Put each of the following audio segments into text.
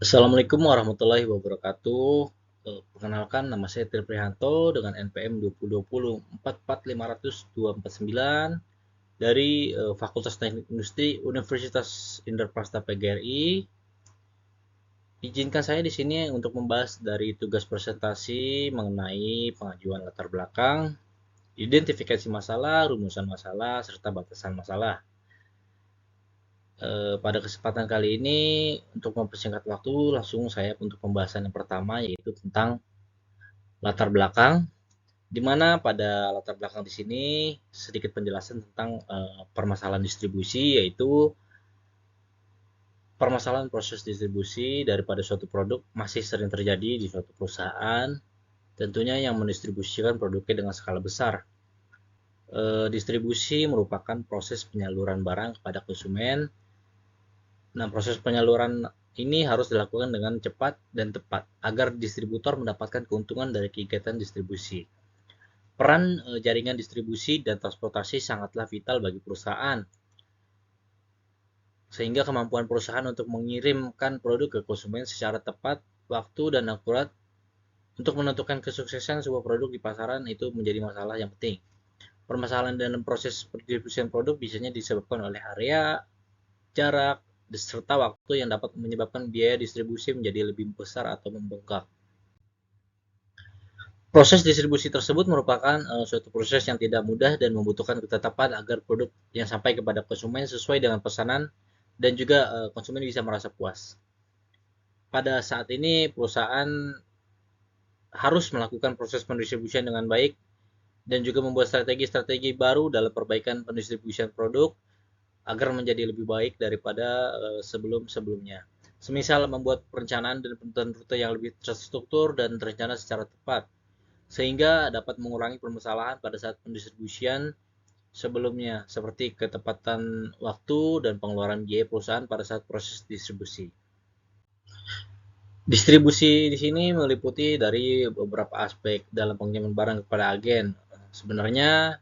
Assalamualaikum warahmatullahi wabarakatuh. Perkenalkan, nama saya Tri Prihanto dengan NPM 2020 4450249 dari Fakultas Teknik Industri Universitas Indarprasta PGRI. Izinkan saya di sini untuk membahas dari tugas presentasi mengenai pengajuan latar belakang, identifikasi masalah, rumusan masalah, serta batasan masalah. Pada kesempatan kali ini, untuk mempersingkat waktu, langsung saya untuk pembahasan yang pertama, yaitu tentang latar belakang, di mana pada latar belakang di sini sedikit penjelasan tentang permasalahan distribusi, yaitu permasalahan proses distribusi daripada suatu produk masih sering terjadi di suatu perusahaan, tentunya yang mendistribusikan produknya dengan skala besar. Distribusi merupakan proses penyaluran barang kepada konsumen. Nah, proses penyaluran ini harus dilakukan dengan cepat dan tepat agar distributor mendapatkan keuntungan dari kegiatan distribusi. Peran jaringan distribusi dan transportasi sangatlah vital bagi perusahaan, sehingga kemampuan perusahaan untuk mengirimkan produk ke konsumen secara tepat, waktu, dan akurat untuk menentukan kesuksesan sebuah produk di pasaran itu menjadi masalah yang penting. Permasalahan dalam proses pendistribusian produk biasanya disebabkan oleh area, jarak, serta waktu yang dapat menyebabkan biaya distribusi menjadi lebih besar atau membengkak. Proses distribusi tersebut merupakan suatu proses yang tidak mudah dan membutuhkan ketetapan agar produk yang sampai kepada konsumen sesuai dengan pesanan dan juga konsumen bisa merasa puas. Pada saat ini perusahaan harus melakukan proses pendistribusian dengan baik dan juga membuat strategi-strategi baru dalam perbaikan pendistribusian produk agar menjadi lebih baik daripada sebelum-sebelumnya. Semisal membuat perencanaan dan penentuan rute yang lebih terstruktur dan terencana secara tepat, sehingga dapat mengurangi permasalahan pada saat pendistribusian sebelumnya, seperti ketepatan waktu dan pengeluaran biaya perusahaan pada saat proses distribusi. Distribusi di sini meliputi dari beberapa aspek dalam pengiriman barang kepada agen. Sebenarnya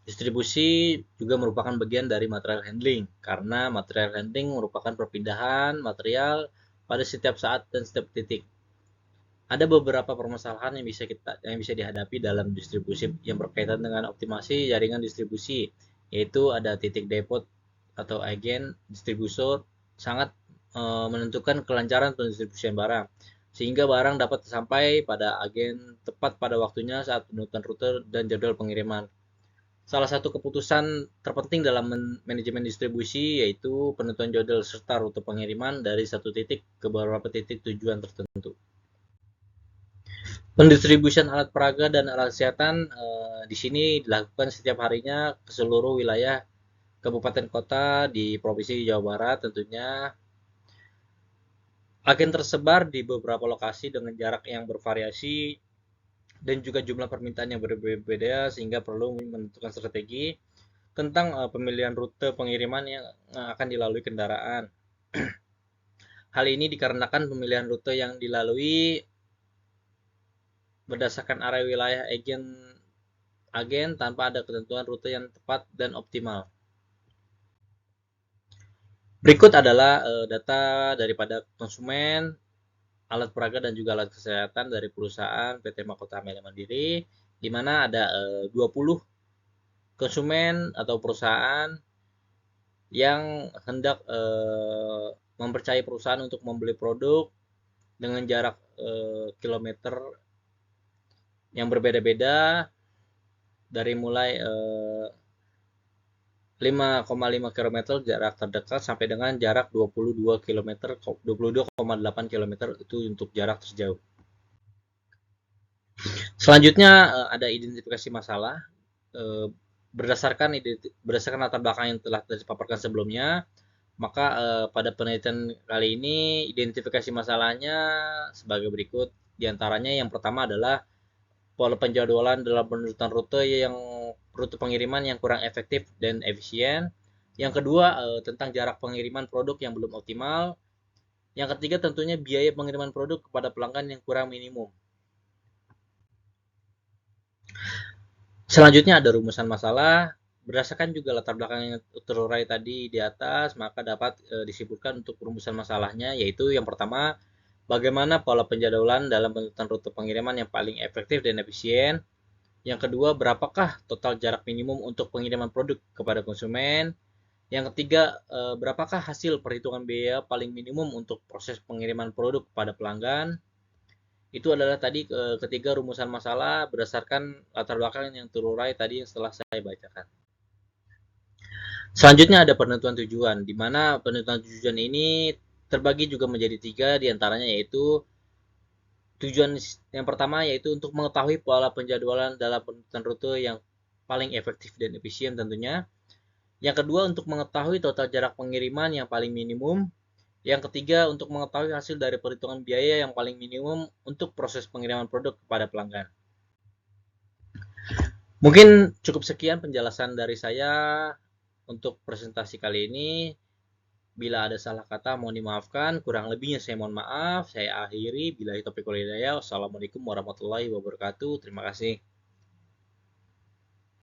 distribusi juga merupakan bagian dari material handling, karena material handling merupakan perpindahan material pada setiap saat dan setiap titik. Ada beberapa permasalahan yang bisa dihadapi dalam distribusi yang berkaitan dengan optimasi jaringan distribusi, yaitu ada titik depot atau agen distributor sangat menentukan kelancaran pendistribusian barang, sehingga barang dapat sampai pada agen tepat pada waktunya saat penentuan rute dan jadwal pengiriman. Salah satu keputusan terpenting dalam manajemen distribusi yaitu penentuan jadwal serta rute pengiriman dari satu titik ke beberapa titik tujuan tertentu. Pendistribusian alat peraga dan alat kesehatan di sini dilakukan setiap harinya ke seluruh wilayah kabupaten kota di Provinsi Jawa Barat tentunya. Agen tersebar di beberapa lokasi dengan jarak yang bervariasi dan juga jumlah permintaan yang berbeda sehingga perlu menentukan strategi tentang pemilihan rute pengiriman yang akan dilalui kendaraan. Hal ini dikarenakan pemilihan rute yang dilalui berdasarkan area wilayah agen tanpa ada ketentuan rute yang tepat dan optimal. Berikut adalah data daripada konsumen, alat peraga dan juga alat kesehatan dari perusahaan PT Mahkota Amelia Mandiri, di mana ada 20 konsumen atau perusahaan yang hendak mempercayai perusahaan untuk membeli produk dengan jarak kilometer yang berbeda-beda dari mulai 5,5 km jarak terdekat sampai dengan jarak 22 km 22,8 km itu untuk jarak terjauh. Selanjutnya ada identifikasi masalah berdasarkan latar belakang yang telah dipaparkan sebelumnya, maka pada penelitian kali ini identifikasi masalahnya sebagai berikut. Di antaranya yang pertama adalah pola penjadwalan dalam penurutan rute pengiriman yang kurang efektif dan efisien. Yang kedua tentang jarak pengiriman produk yang belum optimal. Yang ketiga tentunya biaya pengiriman produk kepada pelanggan yang kurang minimum. Selanjutnya ada rumusan masalah. Berdasarkan juga latar belakang yang terurai tadi di atas, maka dapat disimpulkan untuk rumusan masalahnya, yaitu yang pertama, bagaimana pola penjadwalan dalam penentuan rute pengiriman yang paling efektif dan efisien. Yang kedua, berapakah total jarak minimum untuk pengiriman produk kepada konsumen. Yang ketiga, berapakah hasil perhitungan biaya paling minimum untuk proses pengiriman produk kepada pelanggan. Itu adalah tadi ketiga rumusan masalah berdasarkan latar belakang yang terurai tadi yang setelah saya bacakan. Selanjutnya ada penentuan tujuan, di mana penentuan tujuan ini terbagi juga menjadi tiga, diantaranya yaitu tujuan yang pertama yaitu untuk mengetahui pola penjadwalan dalam penentuan rute yang paling efektif dan efisien tentunya. Yang kedua untuk mengetahui total jarak pengiriman yang paling minimum. Yang ketiga untuk mengetahui hasil dari perhitungan biaya yang paling minimum untuk proses pengiriman produk kepada pelanggan. Mungkin cukup sekian penjelasan dari saya untuk presentasi kali ini. Bila ada salah kata mohon dimaafkan, kurang lebihnya saya mohon maaf. Saya akhiri, billahi taufiq wal hidayah. Wassalamualaikum warahmatullahi wabarakatuh. Terima kasih.